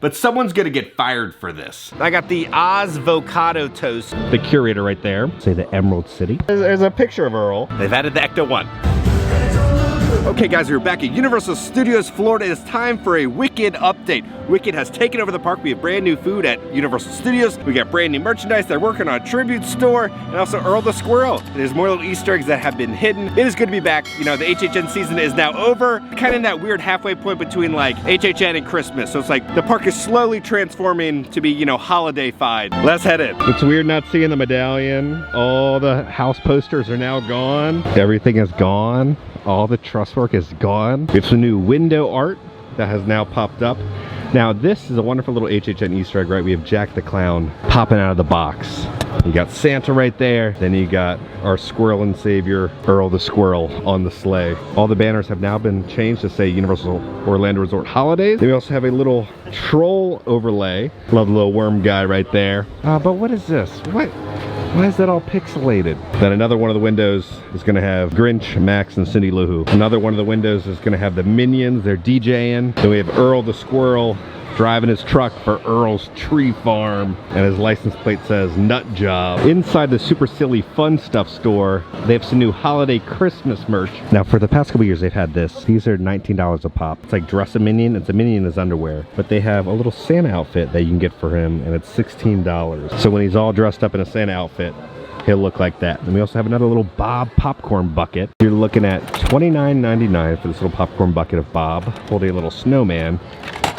but someone's gonna get fired for this. I got the Ozvocado toast. The curator right there. Say the Emerald City. There's a picture of Earl. They've added the Ecto 1. Okay guys, we're back at Universal Studios Florida. It's time for a Wicked update. Wicked has taken over the park. We have brand new food at Universal Studios. We got brand new merchandise. They're working on a tribute store, and also Earl the Squirrel. There's more little Easter eggs that have been hidden. It is good to be back. You know, the HHN season is now over. Kind of in that weird halfway point between like HHN and Christmas. So it's like the park is slowly transforming to be, you know, holiday-fied. Let's head in. It's weird not seeing the medallion. All the house posters are now gone. Everything is gone. All the truss work is gone. We have some new window art that has now popped up. Now this is a wonderful little HHN Easter egg, right? We have Jack the Clown popping out of the box. You got Santa right there. Then you got our squirrel and savior, Earl the Squirrel, on the sleigh. All the banners have now been changed to say Universal Orlando Resort Holidays. Then we also have a little troll overlay. Love the little worm guy right there. But what is this? Why is that all pixelated? Then another one of the windows is gonna have Grinch, Max, and Cindy Lou Who. Another one of the windows is gonna have the Minions, they're DJing. Then we have Earl the Squirrel driving his truck for Earl's Tree Farm, and his license plate says Nut Job. Inside the Super Silly Fun Stuff store, they have some new holiday Christmas merch. Now for the past couple years they've had this. These are $19 a pop. It's like dress a Minion. It's a Minion in his underwear. But they have a little Santa outfit that you can get for him, and it's $16. So when he's all dressed up in a Santa outfit, he'll look like that. And we also have another little Bob popcorn bucket. You're looking at $29.99 for this little popcorn bucket of Bob holding a little snowman.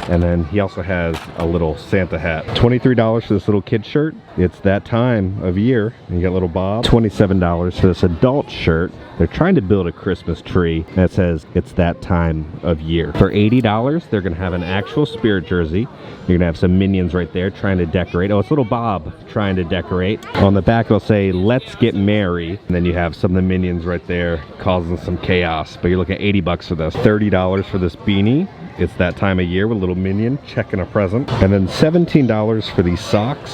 And then he also has a little Santa hat. $23 for this little kid shirt. It's that time of year. And you got little Bob. $27 for this adult shirt. They're trying to build a Christmas tree that says it's that time of year. For $80, they're gonna have an actual Spirit jersey. You're gonna have some Minions right there trying to decorate. Oh, it's little Bob trying to decorate. On the back it'll say, let's get merry. And then you have some of the Minions right there causing some chaos. But you're looking at 80 bucks for this. $30 for this beanie. It's that time of year with a little Minion checking a present. And then $17 for these socks.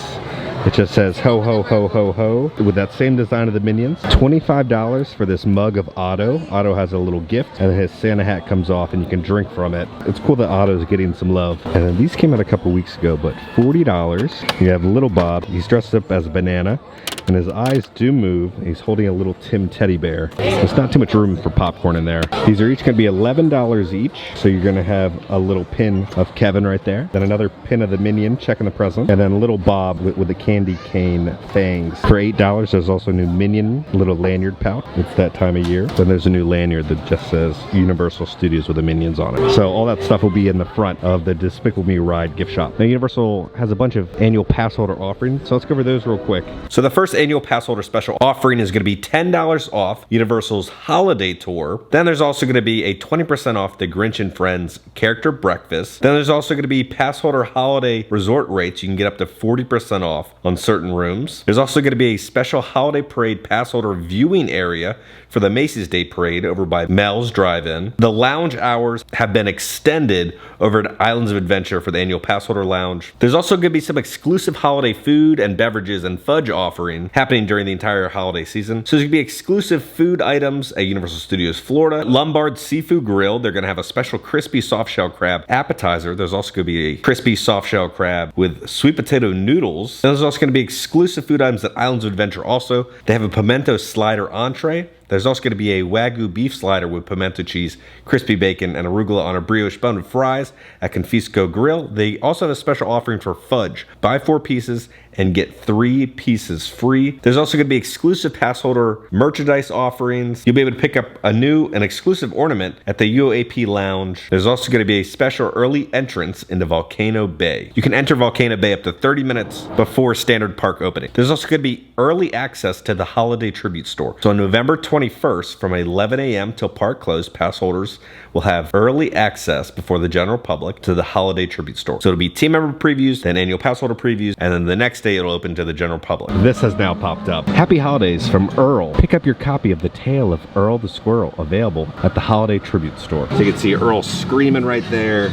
It just says ho ho ho ho ho with that same design of the Minions. $25 for this mug of Otto. Otto has a little gift, and his Santa hat comes off and you can drink from it. It's cool that Otto's getting some love. And then these came out a couple weeks ago, but $40. You have little Bob. He's dressed up as a banana, and his eyes do move. He's holding a little Tim teddy bear. There's not too much room for popcorn in there. These are each gonna be $11 each. So you're gonna have a little pin of Kevin right there. Then another pin of the Minion checking the present. And then little Bob with the candy cane fangs. For $8, there's also a new Minion little lanyard pouch. It's that time of year. Then there's a new lanyard that just says Universal Studios with the Minions on it. So all that stuff will be in the front of the Despicable Me Ride gift shop. Now Universal has a bunch of annual pass holder offerings. So let's go over those real quick. So the first annual pass holder special offering is going to be $10 off Universal's holiday tour. Then there's also going to be a 20% off the Grinch and Friends character breakfast. Then there's also going to be pass holder holiday resort rates. You can get up to 40% off on certain rooms. There's also going to be a special holiday parade pass holder viewing area for the Macy's Day Parade over by Mel's Drive-In. The lounge hours have been extended over at Islands of Adventure for the annual pass holder lounge. There's also going to be some exclusive holiday food and beverages and fudge offering happening during the entire holiday season. So there's going to be exclusive food items at Universal Studios Florida. Lombard Seafood Grill, they're going to have a special crispy soft shell crab appetizer. There's also going to be a crispy soft shell crab with sweet potato noodles. And there's also going to be exclusive food items at Islands of Adventure also. They have a pimento slider entree. There's also going to be a Wagyu beef slider with pimento cheese, crispy bacon, and arugula on a brioche bun with fries at Confisco Grill. They also have a special offering for fudge. Buy 4 pieces and get 3 pieces free. There's also going to be exclusive pass holder merchandise offerings. You'll be able to pick up a new and exclusive ornament at the UAP Lounge. There's also going to be a special early entrance into Volcano Bay. You can enter Volcano Bay up to 30 minutes before standard park opening. There's also going to be early access to the Holiday Tribute Store. So on November 21st from 11 a.m. till park close, pass holders will have early access before the general public to the Holiday Tribute Store. So it'll be team member previews, then annual pass holder previews, and then the next day it'll open to the general public. This has now popped up. Happy holidays from Earl. Pick up your copy of The Tale of Earl the Squirrel, available at the Holiday Tribute Store. So you can see Earl screaming right there.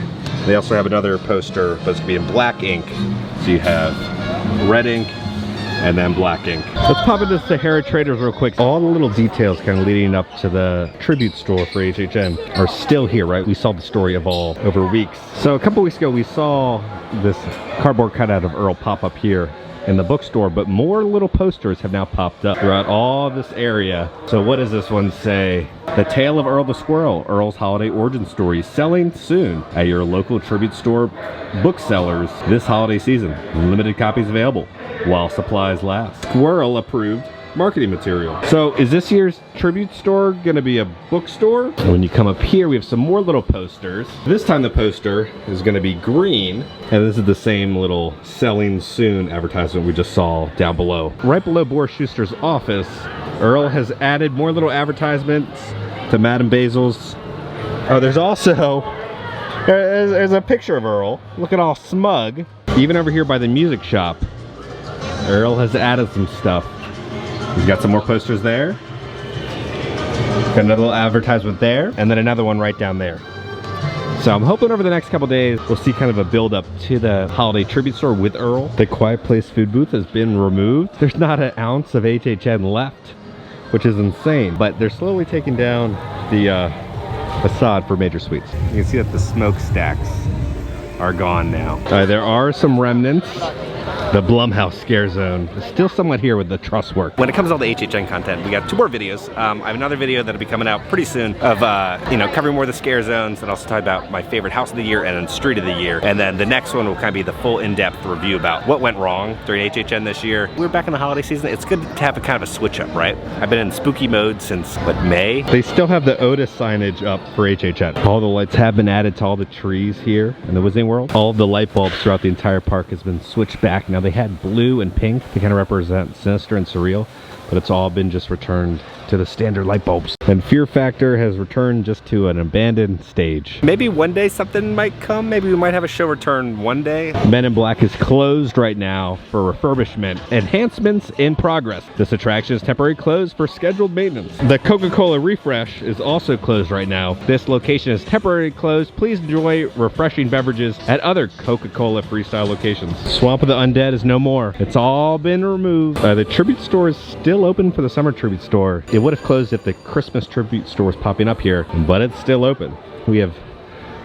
They also have another poster, but it's gonna be in black ink. So you have red ink and then black ink. Let's pop into Sahara Traders real quick. All the little details kind of leading up to the tribute store for HHN are still here, right? We saw the story evolve over weeks. So a couple weeks ago, we saw this cardboard cutout of Earl pop up here in the bookstore, but more little posters have now popped up throughout all this area. So what does this one say? The Tale of Earl the Squirrel, Earl's Holiday Origin Story, selling soon at your local tribute store booksellers this holiday season. Limited copies available while supplies last. Squirrel approved marketing material. So is this year's tribute store gonna be a bookstore? And when you come up here, we have some more little posters. This time the poster is gonna be green, and this is the same little selling soon advertisement we just saw down below. Right below Boris Schuster's office, Earl has added more little advertisements to Madame Basil's. Oh, there's also, there's a picture of Earl, looking all smug. Even over here by the music shop, Earl has added some stuff. He's got some more posters there. Got another little advertisement there, and then another one right down there. So I'm hoping over the next couple days, we'll see kind of a build up to the holiday tribute store with Earl. The Quiet Place food booth has been removed. There's not an ounce of HHN left, which is insane, but they're slowly taking down the facade for Major Sweets. You can see that the smokestacks are gone now. There are some remnants. The Blumhouse scare zone is still somewhat here with the truss work. When it comes to all the HHN content, we got 2 more videos. I have another video that'll be coming out pretty soon of, you know, covering more of the scare zones and also talk about my favorite house of the year and then street of the year. And then the next one will kind of be the full in-depth review about what went wrong during HHN this year. We're back in the holiday season. It's good to have a kind of a switch up, right? I've been in spooky mode since, what, May? They still have the Otis signage up for HHN. All the lights have been added to all the trees here in the Wizarding World. All of the light bulbs throughout the entire park has been switched back. Now they had blue and pink to kind of represent sinister and surreal, but it's all been just returned to the standard light bulbs. And Fear Factor has returned just to an abandoned stage. Maybe one day something might come. Maybe we might have a show return one day. Men in Black is closed right now for refurbishment. Enhancements in progress. This attraction is temporarily closed for scheduled maintenance. The Coca-Cola Refresh is also closed right now. This location is temporarily closed. Please enjoy refreshing beverages at other Coca-Cola Freestyle locations. Swamp of the Undead is no more. It's all been removed. The tribute store is still open for the summer tribute store. It would have closed if the Christmas tribute store was popping up here, but it's still open. We have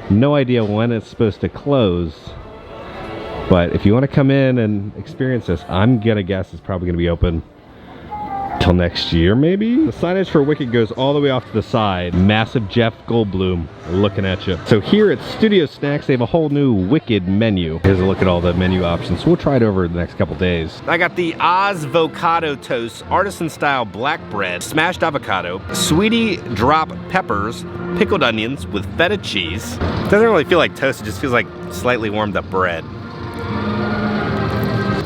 no idea when it's supposed to close, but if you want to come in and experience this, I'm gonna guess it's probably gonna be open till next year, maybe? The signage for Wicked goes all the way off to the side. Massive Jeff Goldblum looking at you. So here at Studio Snacks, they have a whole new Wicked menu. Here's a look at all the menu options. We'll try it over the next couple days. I got the Avocado Toast, artisan style black bread, smashed avocado, sweetie drop peppers, pickled onions with feta cheese. It doesn't really feel like toast, it just feels like slightly warmed up bread.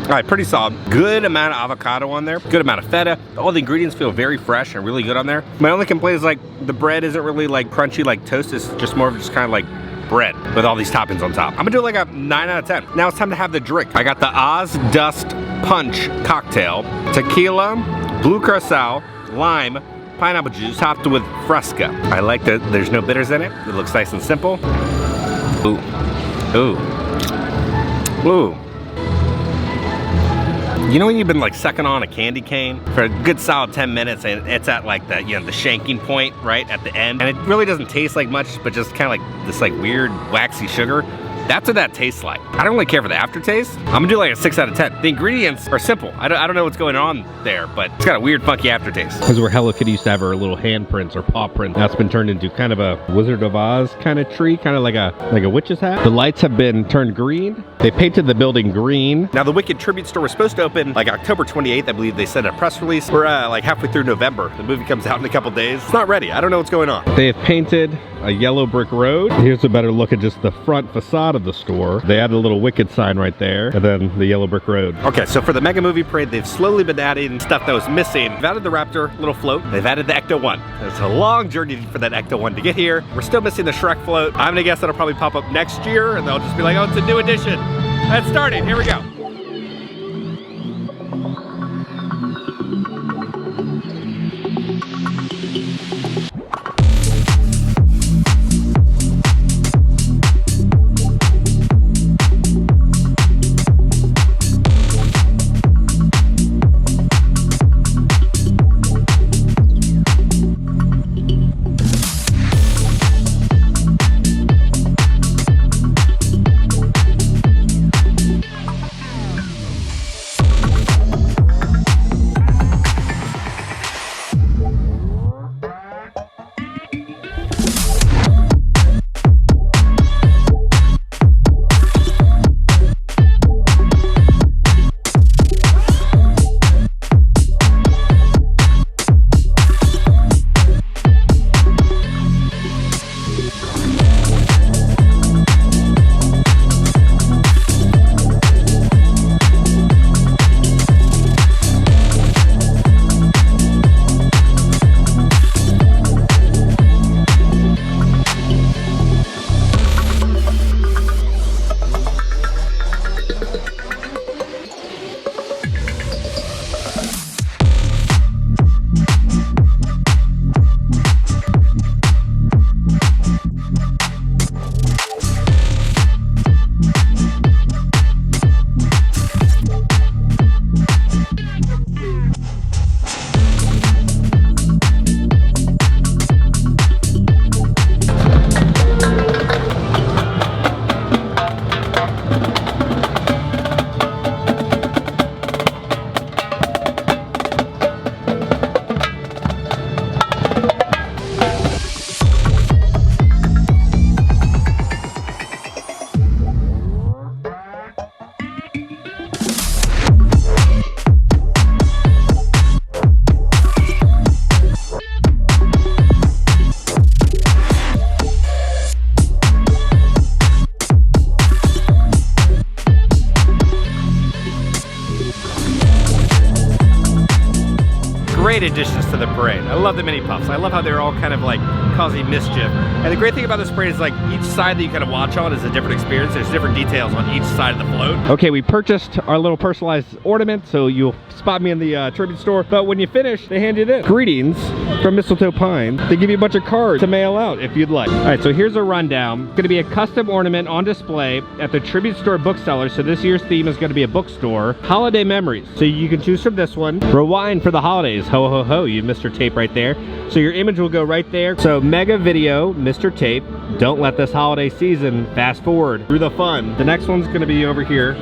All right, pretty solid. Good amount of avocado on there, good amount of feta. All the ingredients feel very fresh and really good on there. My only complaint is like the bread isn't really like crunchy like toast. It's just more of just kind of like bread with all these toppings on top. I'm gonna do like a 9 out of 10. Now it's time to have the drink. I got the Oz Dust Punch cocktail, tequila, blue curacao, lime, pineapple juice, topped with Fresca. I like that there's no bitters in it. It looks nice and simple. Ooh, ooh, ooh. You know when you've been like sucking on a candy cane for a good solid 10 minutes and it's at like the, you know, the shanking point right at the end, and it really doesn't taste like much, but just kind of like this like weird waxy sugar? That's what that tastes like. I don't really care for the aftertaste. I'm gonna do like a 6 out of 10. The ingredients are simple. I don't know what's going on there, but it's got a weird funky aftertaste. This is where Hello Kitty used to have her little handprints or paw print. That's been turned into kind of a Wizard of Oz kind of tree, kind of like a witch's hat. The lights have been turned green. They painted the building green. Now the Wicked Tribute Store was supposed to open like October 28th. I believe they sent a press release. We're like halfway through November. The movie comes out in a couple days. It's not ready. I don't know what's going on. They have painted a yellow brick road. Here's a better look at just the front facade of the store. They added a little Wicked sign right there, and then the yellow brick road. Okay, so for the Mega Movie Parade, they've slowly been adding stuff that was missing. They've added the Raptor little float. They've added the Ecto 1. It's a long journey for that Ecto 1 to get here. We're still missing the Shrek float. I'm gonna guess that'll probably pop up next year, and they'll just be like, oh, it's a new edition. That's starting. Here we go. great additions to the parade. I love the mini puffs. I love how they're all kind of like causing mischief. And the great thing about this parade is like each side that you kind of watch on is a different experience. There's different details on each side of the float. Okay, we purchased our little personalized ornament, so you'll spot me in the tribute store. But when you finish, they hand you this. Greetings from Mistletoe Pine. They give you a bunch of cards to mail out if you'd like. All right, so here's a rundown. It's gonna be a custom ornament on display at the tribute store bookseller. So this year's theme is gonna be a bookstore. Holiday memories. So you can choose from this one. Rewind for the holidays. Ho, ho, ho. You Mr. Tape right there. So your image will go right there. So mega video, Mr. Tape. Don't let this holiday season fast forward through the fun. The next one's gonna be over here.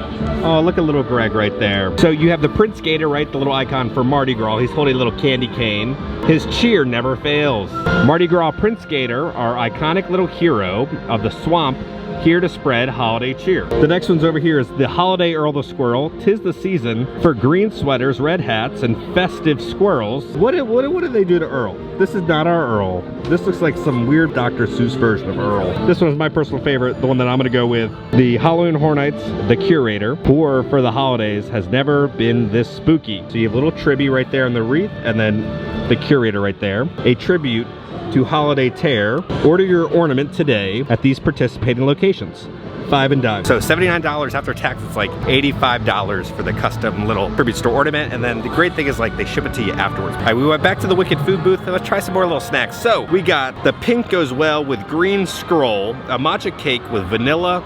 Oh, look at little Greg right there. So you have the Prince Gator, right? The little icon for Mardi Gras. He's holding a little candy cane. His cheer never fails. Mardi Gras Prince Gator, our iconic little hero of the swamp, here to spread holiday cheer. The next one's over here is the Holiday Earl the Squirrel. 'Tis the season for green sweaters, red hats, and festive squirrels. What did they do to Earl? This is not our Earl. This looks like some weird Dr. Seuss version of Earl. This one is my personal favorite, the one that I'm gonna go with. The Halloween Horror Nights, the curator. Horror for the holidays has never been this spooky. So you have a little tribute right there on the wreath, and then the curator right there. A tribute to Holiday Tear. Order your ornament today at these participating locations. 5 and dime. So $79 after tax. It's like $85 for the custom little tribute store ornament. And then the great thing is like they ship it to you afterwards. All right, we went back to the Wicked food booth and let's try some more little snacks. So we got the pink goes well with green scroll, a matcha cake with vanilla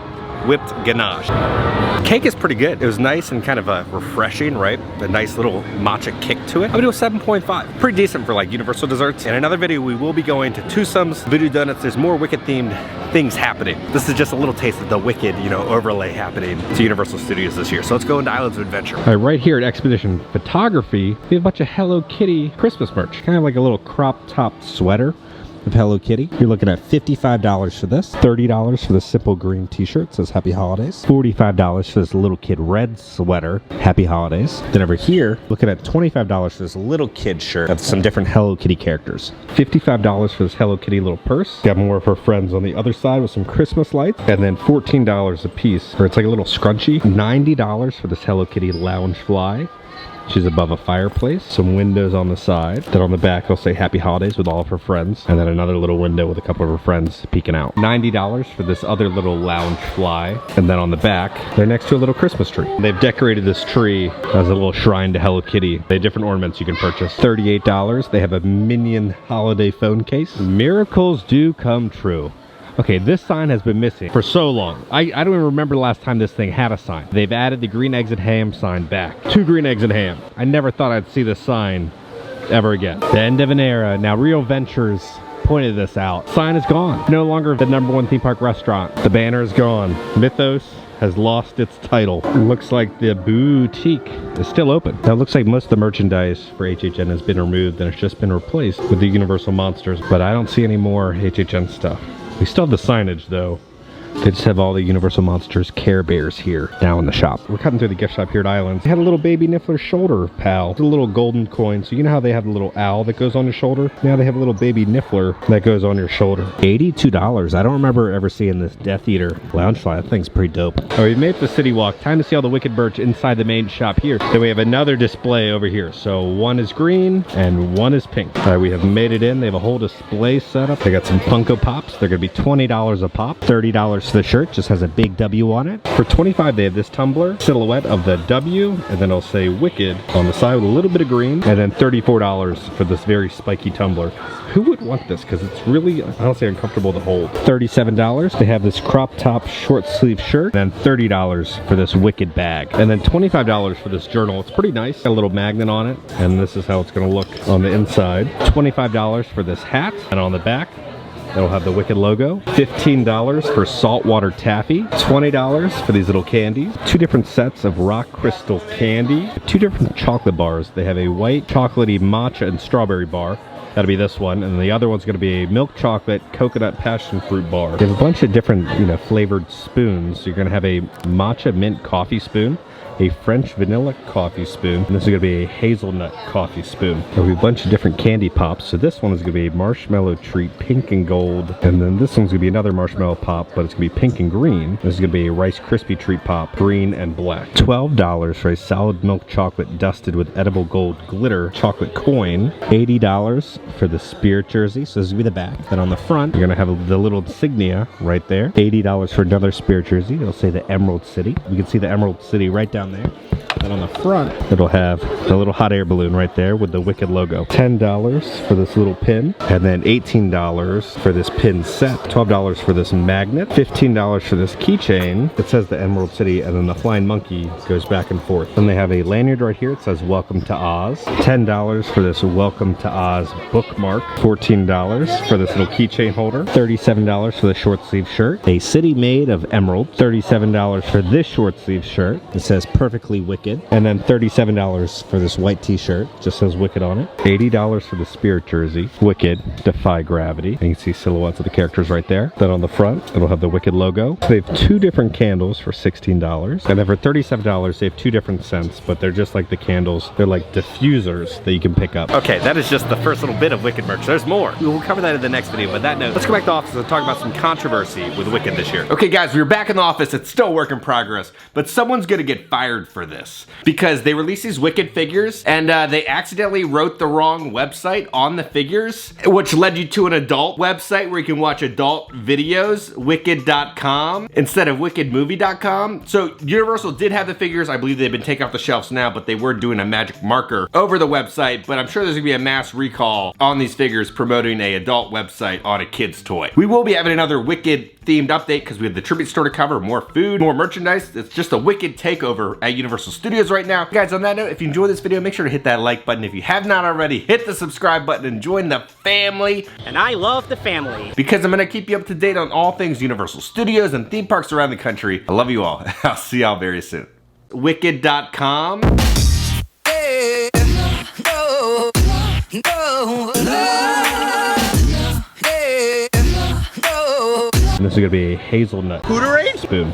whipped ganache. Cake is pretty good. It was nice and kind of refreshing, right? A nice little matcha kick to it. I'm gonna do a 7.5. Pretty decent for like universal desserts. In another video, we will be going to Tusam's Voodoo Donuts. There's more Wicked themed things happening. This is just a little taste of the Wicked, you know, overlay happening to Universal Studios this year. So let's go into Islands of Adventure. All right, right here at Expedition Photography, we have a bunch of Hello Kitty Christmas merch. Kind of like a little crop top sweater of Hello Kitty. You're looking at $55 for this, $30 for the simple green t-shirt, says Happy Holidays, $45 for this little kid red sweater, Happy Holidays. Then over here, looking at $25 for this little kid shirt with some different Hello Kitty characters, $55 for this Hello Kitty little purse. Got more of her friends on the other side with some Christmas lights, and then $14 a piece, or it's like a little scrunchie. $90 for this Hello Kitty lounge fly. She's above a fireplace, some windows on the side. Then on the back, it'll say Happy Holidays with all of her friends. And then another little window with a couple of her friends peeking out. $90 for this other little lounge fly. And then on the back, they're next to a little Christmas tree. They've decorated this tree as a little shrine to Hello Kitty. They have different ornaments you can purchase. $38, they have a Minion holiday phone case. Miracles do come true. Okay, this sign has been missing for so long. I don't even remember the last time this thing had a sign. They've added the green eggs and ham sign back. 2 green eggs and ham. I never thought I'd see this sign ever again. The end of an era. Now Rio Ventures pointed this out. Sign is gone. No longer the #1 theme park restaurant. The banner is gone. Mythos has lost its title. Looks like the boutique is still open. Now it looks like most of the merchandise for HHN has been removed and it's just been replaced with the Universal Monsters, but I don't see any more HHN stuff. We still have the signage though. They just have all the Universal Monsters Care Bears here now in the shop. We're cutting through the gift shop here at Islands. They had a little baby Niffler shoulder pal. It's a little golden coin. So you know how they have the little owl that goes on your shoulder? Now they have a little baby Niffler that goes on your shoulder. $82. I don't remember ever seeing this Death Eater lounge fly. That thing's pretty dope. All right, we've made it to the City Walk. Time to see all the Wicked merch inside the main shop here. Then we have another display over here. So one is green and one is pink. All right, we have made it in. They have a whole display set up. They got some Funko Pops. They're gonna be $20 a pop. $30 for the shirt, just has a big W on it. For $25, they have this tumbler silhouette of the W, and then it'll say Wicked on the side with a little bit of green, and then $34 for this very spiky tumbler. Who would want this? Because it's really, honestly, uncomfortable to hold. $37, they have this crop top short sleeve shirt, and then $30 for this Wicked bag, and then $25 for this journal. It's pretty nice, got a little magnet on it, and this is how it's gonna look on the inside. $25 for this hat, and on the back, it'll have the Wicked logo. $15 for saltwater taffy. $20 for these little candies. 2 different sets of rock crystal candy. 2 different chocolate bars. They have a white chocolatey matcha and strawberry bar. That'll be this one, and the other one's gonna be a milk chocolate coconut passion fruit bar. They have a bunch of different, you know, flavored spoons. You're gonna have a matcha mint coffee spoon. a French vanilla coffee spoon, and this is gonna be a hazelnut coffee spoon. There'll be a bunch of different candy pops. So this one is gonna be a marshmallow treat, pink and gold, and then this one's gonna be another marshmallow pop, but it's gonna be pink and green. This is gonna be a Rice Krispie treat pop, green and black. $12 for a solid milk chocolate dusted with edible gold glitter chocolate coin. $80 for the Spirit jersey. So this is gonna be the back. Then on the front, you're gonna have the little insignia right there. $80 for another Spirit jersey. It'll say the Emerald City. You can see the Emerald City right down there. And on the front, it'll have the little hot air balloon right there with the Wicked logo. $10 for this little pin, and then $18 for this pin set. $12 for this magnet, $15 for this keychain. It says the Emerald City, and then the flying monkey goes back and forth. Then they have a lanyard right here. It says Welcome to Oz. $10 for this Welcome to Oz bookmark. $14 for this little keychain holder. $37 for the short sleeve shirt. A city made of emerald. $37 for this short sleeve shirt. It says Perfectly Wicked. And then $37 for this white t-shirt. Just says Wicked on it. $80 for the Spirit jersey. Wicked, Defy Gravity. And you can see silhouettes of the characters right there. Then on the front, it'll have the Wicked logo. They have two different candles for $16. And then for $37, they have two different scents, but they're just like the candles. They're like diffusers that you can pick up. Okay, that is just the first little bit of Wicked merch. There's more. We will cover that in the next video, but that note, let's go back to the office and talk about some controversy with Wicked this year. Okay guys, we're back in the office. It's still a work in progress, but someone's gonna get fired for this. Because they released these Wicked figures and they accidentally wrote the wrong website on the figures, which led you to an adult website where you can watch adult videos, wicked.com, instead of wickedmovie.com. So Universal did have the figures. I believe they've been taken off the shelves now, but they were doing a magic marker over the website. But I'm sure there's gonna be a mass recall on these figures promoting a adult website on a kid's toy. We will be having another Wicked themed update because we have the tribute store to cover, more food, more merchandise. It's just a Wicked takeover at Universal Studios right now. Guys, on that note, if you enjoyed this video, make sure to hit that like button. If you have not already, hit the subscribe button and join the family. And I love the family. Because I'm gonna keep you up to date on all things Universal Studios and theme parks around the country. I love you all. I'll see y'all very soon. Wicked.com. Hey, no, no, hey, no. And this is gonna be a hazelnut spoon.